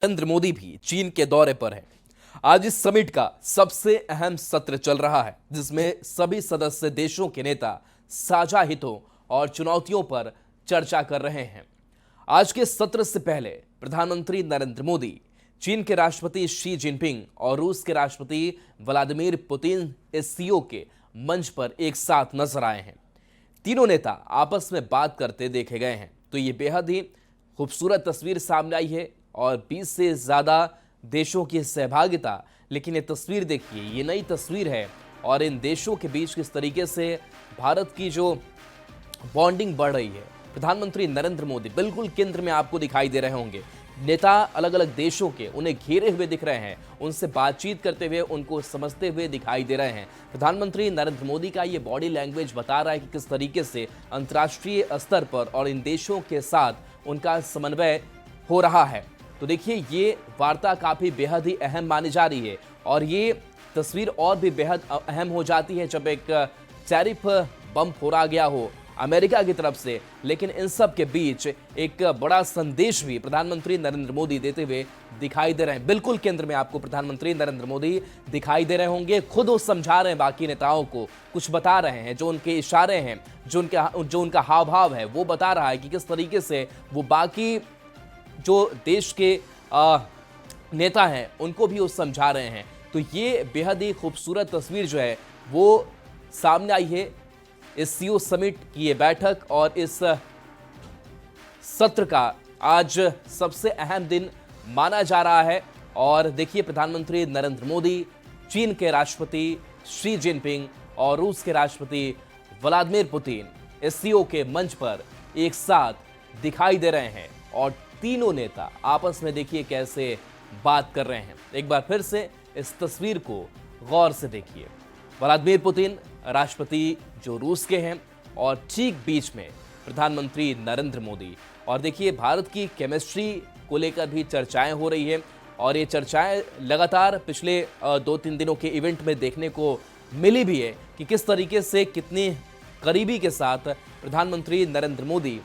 नरेंद्र मोदी भी चीन के दौरे पर है। आज इस समिट का सबसे अहम सत्र चल रहा है, जिसमें सभी सदस्य देशों के नेता साझा हितों और चुनौतियों पर चर्चा कर रहे हैं। आज के सत्र से पहले प्रधानमंत्री नरेंद्र मोदी, चीन के राष्ट्रपति शी जिनपिंग और रूस के राष्ट्रपति व्लादिमीर पुतिन इस सीओ के मंच पर एक साथ नजर आए हैं। तीनों नेता आपस में बात करते देखे गए हैं, तो ये बेहद ही खूबसूरत तस्वीर सामने आई है और 20 से ज़्यादा देशों की सहभागिता। लेकिन ये तस्वीर देखिए, ये नई तस्वीर है और इन देशों के बीच किस तरीके से भारत की जो बॉन्डिंग बढ़ रही है। प्रधानमंत्री नरेंद्र मोदी बिल्कुल केंद्र में आपको दिखाई दे रहे होंगे। नेता अलग अलग देशों के उन्हें घेरे हुए दिख रहे हैं, उनसे बातचीत करते हुए उनको समझते हुए दिखाई दे रहे हैं। प्रधानमंत्री नरेंद्र मोदी का ये बॉडी लैंग्वेज बता रहा है कि किस तरीके से अंतर्राष्ट्रीय स्तर पर और इन देशों के साथ उनका समन्वय हो रहा है। तो देखिए, ये वार्ता काफ़ी बेहद ही अहम मानी जा रही है और ये तस्वीर और भी बेहद अहम हो जाती है जब एक टैरिफ बम फोड़ा गया हो अमेरिका की तरफ से। लेकिन इन सब के बीच एक बड़ा संदेश भी प्रधानमंत्री नरेंद्र मोदी देते हुए दिखाई दे रहे हैं। बिल्कुल केंद्र में आपको प्रधानमंत्री नरेंद्र मोदी दिखाई दे रहे होंगे। खुद वो समझा रहे हैं बाकी नेताओं को, कुछ बता रहे हैं, जो उनके इशारे हैं, जो उनका हाव भाव है, वो बता रहा है कि किस तरीके से वो बाकी जो देश के नेता हैं उनको भी वो समझा रहे हैं। तो ये बेहद ही खूबसूरत तस्वीर जो है वो सामने आई है इस सीओ समिट की ये बैठक और इस सत्र का आज सबसे अहम दिन माना जा रहा है। और देखिए, प्रधानमंत्री नरेंद्र मोदी, चीन के राष्ट्रपति शी जिनपिंग और रूस के राष्ट्रपति व्लादिमीर पुतिन इस सीओ के मंच पर एक साथ दिखाई दे रहे हैं और तीनों नेता आपस में देखिए कैसे बात कर रहे हैं। एक बार फिर से इस तस्वीर को गौर से देखिए। व्लादिमीर पुतिन राष्ट्रपति जो रूस के हैं और ठीक बीच में प्रधानमंत्री नरेंद्र मोदी। और देखिए, भारत की केमिस्ट्री को लेकर भी चर्चाएं हो रही है और ये चर्चाएं लगातार पिछले 2-3 दिनों के इवेंट में देखने को मिली भी है कि किस तरीके से कितनी करीबी के साथ प्रधानमंत्री नरेंद्र मोदी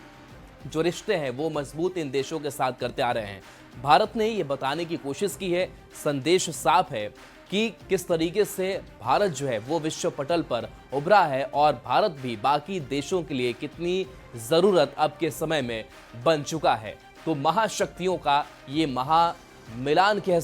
जो रिश्ते हैं वो मजबूत इन देशों के साथ करते आ रहे हैं। भारत ने ये बताने की कोशिश की है, संदेश साफ है कि किस तरीके से भारत जो है वो विश्व पटल पर उभरा है और भारत भी बाकी देशों के लिए कितनी ज़रूरत अब के समय में बन चुका है। तो महाशक्तियों का ये महामिलान कह